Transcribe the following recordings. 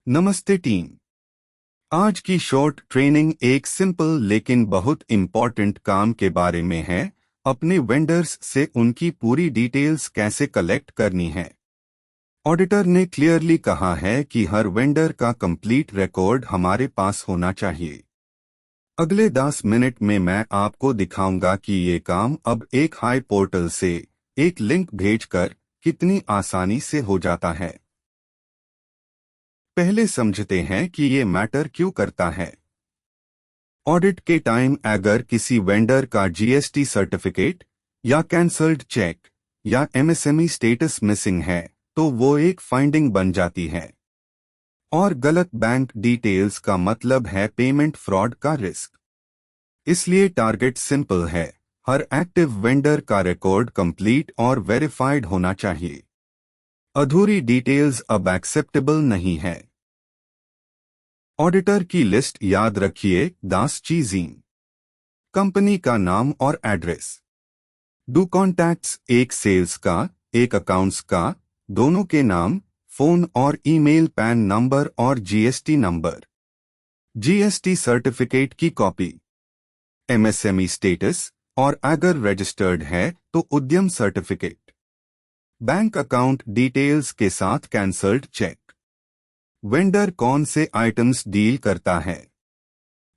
नमस्ते टीम। आज की शॉर्ट ट्रेनिंग एक सिंपल लेकिन बहुत इम्पॉर्टेंट काम के बारे में है। अपने वेंडर्स से उनकी पूरी डिटेल्स कैसे कलेक्ट करनी है। ऑडिटर ने क्लियरली कहा है कि हर वेंडर का कंप्लीट रिकॉर्ड हमारे पास होना चाहिए। अगले 10 मिनट में मैं आपको दिखाऊंगा कि ये काम अब एक हाई पोर्टल से एक लिंक भेजकर कितनी आसानी से हो जाता है। पहले समझते हैं कि ये मैटर क्यों करता है। ऑडिट के टाइम अगर किसी वेंडर का जीएसटी सर्टिफिकेट या कैंसल्ड चेक या एमएसएमई स्टेटस मिसिंग है तो वो एक फाइंडिंग बन जाती है। और गलत बैंक डिटेल्स का मतलब है पेमेंट फ्रॉड का रिस्क। इसलिए टारगेट सिंपल है, हर एक्टिव वेंडर का रिकॉर्ड कंप्लीट और वेरीफाइड होना चाहिए। अधूरी डिटेल्स अब एक्सेप्टेबल नहीं है। ऑडिटर की लिस्ट याद रखिए। 10 चीजें। कंपनी का नाम और एड्रेस। डू कॉन्टैक्ट्स, एक सेल्स का, एक अकाउंट्स का, दोनों के नाम, फोन और ईमेल, पैन नंबर और जीएसटी नंबर। जीएसटी सर्टिफिकेट की कॉपी। एमएसएमई स्टेटस और अगर रजिस्टर्ड है तो उद्यम सर्टिफिकेट। बैंक अकाउंट डिटेल्स के साथ कैंसल्ड चेक। वेंडर कौन से आइटम्स डील करता है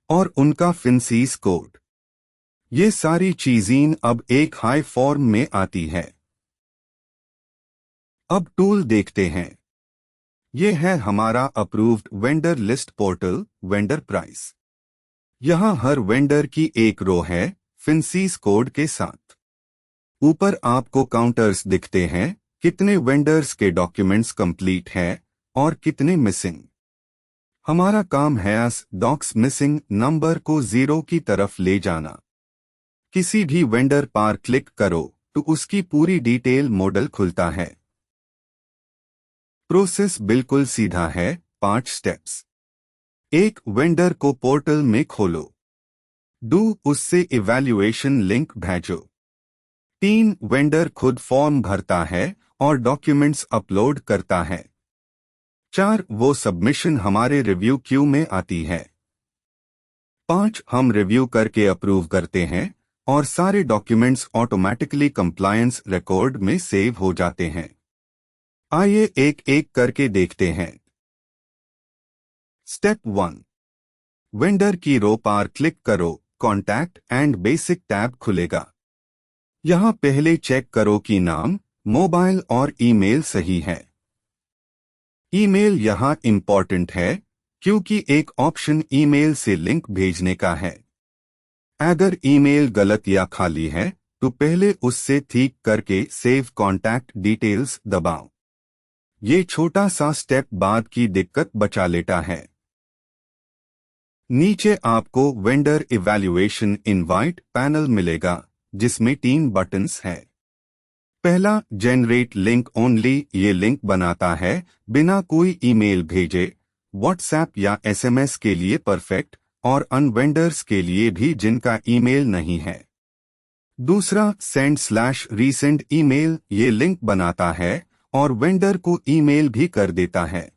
और उनका फिनसीस कोड। ये सारी चीजें अब एक हाई फॉर्म में आती है। अब टूल देखते हैं। ये है हमारा approved vendor list portal, vendor price. यहां हर वेंडर की एक रो है फिनसीस कोड के साथ। ऊपर आपको काउंटर्स दिखते हैं, कितने वेंडर्स के डॉक्यूमेंट्स कंप्लीट हैं और कितने मिसिंग। हमारा काम है एस डॉक्स मिसिंग नंबर को 0 की तरफ ले जाना। किसी भी वेंडर पर क्लिक करो तो उसकी पूरी डिटेल मॉडल खुलता है। प्रोसेस बिल्कुल सीधा है, 5 स्टेप्स। 1, वेंडर को पोर्टल में खोलो। 2, उससे इवैल्यूएशन लिंक भेजो। 3, वेंडर खुद फॉर्म भरता है और डॉक्यूमेंट्स अपलोड करता है। 4, वो सबमिशन हमारे रिव्यू क्यू में आती है। 5, हम रिव्यू करके अप्रूव करते हैं और सारे डॉक्यूमेंट्स ऑटोमेटिकली कंप्लायंस रिकॉर्ड में सेव हो जाते हैं। आइए एक एक करके देखते हैं। स्टेप 1, वेंडर की रो पर क्लिक करो, कॉन्टैक्ट एंड बेसिक टैब खुलेगा। यहां पहले चेक करो कि नाम, मोबाइल और ईमेल सही है। ईमेल यहां इंपॉर्टेंट है क्योंकि एक ऑप्शन ईमेल से लिंक भेजने का है। अगर ईमेल गलत या खाली है तो पहले उससे ठीक करके सेव कॉन्टैक्ट डिटेल्स दबाओ। ये छोटा सा स्टेप बाद की दिक्कत बचा लेता है। नीचे आपको वेंडर इवैल्यूएशन इनवाइट पैनल मिलेगा जिसमें 3 बटन्स हैं। पहला, जनरेट लिंक ओनली, ये लिंक बनाता है बिना कोई ईमेल भेजे। व्हाट्सएप या एसएमएस के लिए परफेक्ट और अन वेंडर्स के लिए भी जिनका ईमेल नहीं है। दूसरा, सेंड/रीसेंड ईमेल, ये लिंक बनाता है और वेंडर को ईमेल भी कर देता है।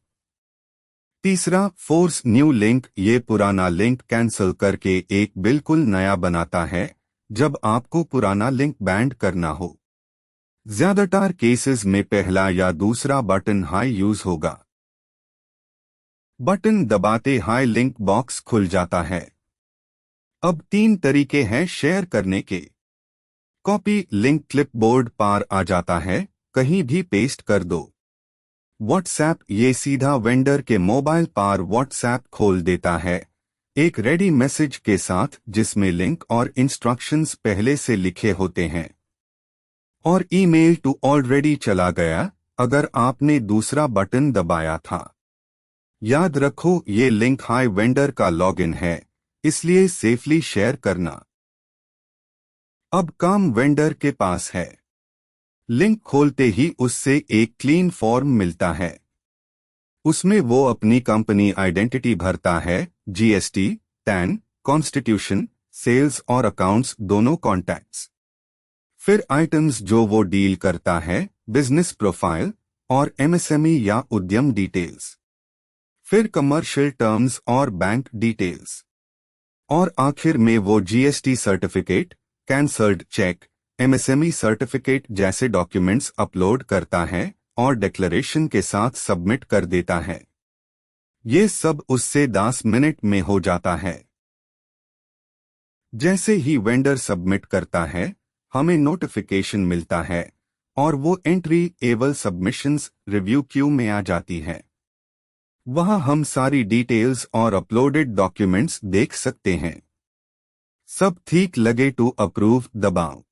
तीसरा, फोर्स न्यू लिंक, ये पुराना लिंक कैंसिल करके एक बिल्कुल नया बनाता है जब आपको पुराना लिंक बैंड करना हो। ज्यादातर केसेस में पहला या दूसरा बटन हाई यूज होगा। बटन दबाते हाई लिंक बॉक्स खुल जाता है। अब 3 तरीके हैं शेयर करने के। कॉपी लिंक क्लिपबोर्ड पर आ जाता है, कहीं भी पेस्ट कर दो। व्हाट्सएप, ये सीधा वेंडर के मोबाइल पर व्हाट्सएप खोल देता है, एक रेडी मैसेज के साथ जिसमें लिंक और इंस्ट्रक्शंस पहले से लिखे होते हैं। और ईमेल टू ऑलरेडी चला गया अगर आपने दूसरा बटन दबाया था। याद रखो ये लिंक हाई वेंडर का लॉगिन है, इसलिए सेफली शेयर करना। अब काम वेंडर के पास है। लिंक खोलते ही उससे एक क्लीन फॉर्म मिलता है। उसमें वो अपनी कंपनी आइडेंटिटी भरता है, जीएसटी, टैन, कॉन्स्टिट्यूशन, सेल्स और अकाउंट्स दोनों कॉन्टैक्ट्स। फिर आइटम्स जो वो डील करता है, बिजनेस प्रोफाइल और एमएसएमई या उद्यम डिटेल्स। फिर कमर्शियल टर्म्स और बैंक डिटेल्स, और आखिर में वो GST certificate, cancelled cheque, MSME certificate जैसे डॉक्यूमेंट्स अपलोड करता है और डिक्लेरेशन के साथ सबमिट कर देता है। ये सब उससे 10 मिनट में हो जाता है। जैसे ही वेंडर सबमिट करता है, हमें नोटिफिकेशन मिलता है और वो entry able submissions review Q में आ जाती है। वहां हम सारी डिटेल्स और अपलोडेड डॉक्यूमेंट्स देख सकते हैं। सब ठीक लगे टू अप्रूव दबाओ।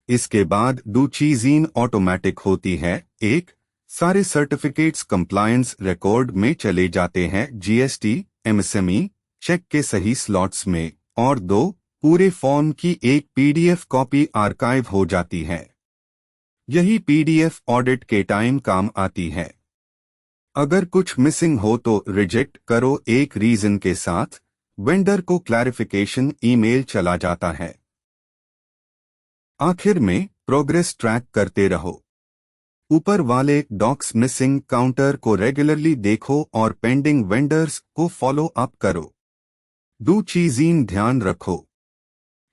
इसके बाद डू चीज इन ऑटोमेटिक होती है। 1, सारे सर्टिफिकेट्स कंप्लायंस रिकॉर्ड में चले जाते हैं जीएसटी एमएसएमई चेक के सही स्लॉट्स में, और 2, पूरे फॉर्म की एक पीडीएफ कॉपी आर्काइव हो जाती है। यही पीडीएफ ऑडिट के टाइम काम आती है। अगर कुछ मिसिंग हो तो रिजेक्ट करो एक रीजन के साथ, वेंडर को क्लैरिफिकेशन ईमेल चला जाता है। आखिर में प्रोग्रेस ट्रैक करते रहो। ऊपर वाले डॉक्स मिसिंग काउंटर को रेगुलरली देखो और पेंडिंग वेंडर्स को फॉलो अप करो। दो चीजें ध्यान रखो।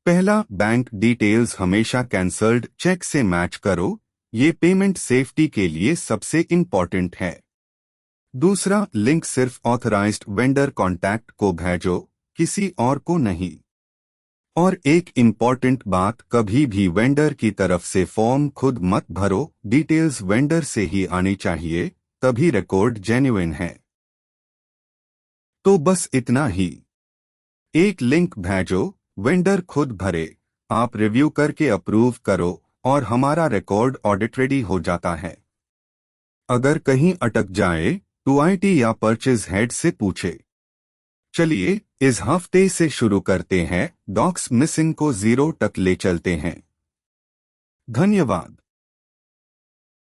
पहला, बैंक डिटेल्स हमेशा कैंसल्ड चेक से मैच करो, ये पेमेंट सेफ्टी के लिए सबसे इंपॉर्टेंट है। दूसरा, लिंक सिर्फ ऑथराइज्ड वेंडर कॉन्टैक्ट को भेजो, किसी और को नहीं। और एक इम्पॉर्टेंट बात, कभी भी वेंडर की तरफ से फॉर्म खुद मत भरो, डिटेल्स वेंडर से ही आनी चाहिए, तभी रिकॉर्ड जेन्युइन है। तो बस इतना ही। एक लिंक भेजो, वेंडर खुद भरे, आप रिव्यू करके अप्रूव करो और हमारा रिकॉर्ड ऑडिट रेडी हो जाता है। अगर कहीं अटक जाए तो आईटी या परचेज हेड से पूछे। चलिए इस हफ्ते से शुरू करते हैं, डॉक्स मिसिंग को 0 तक ले चलते हैं। धन्यवाद।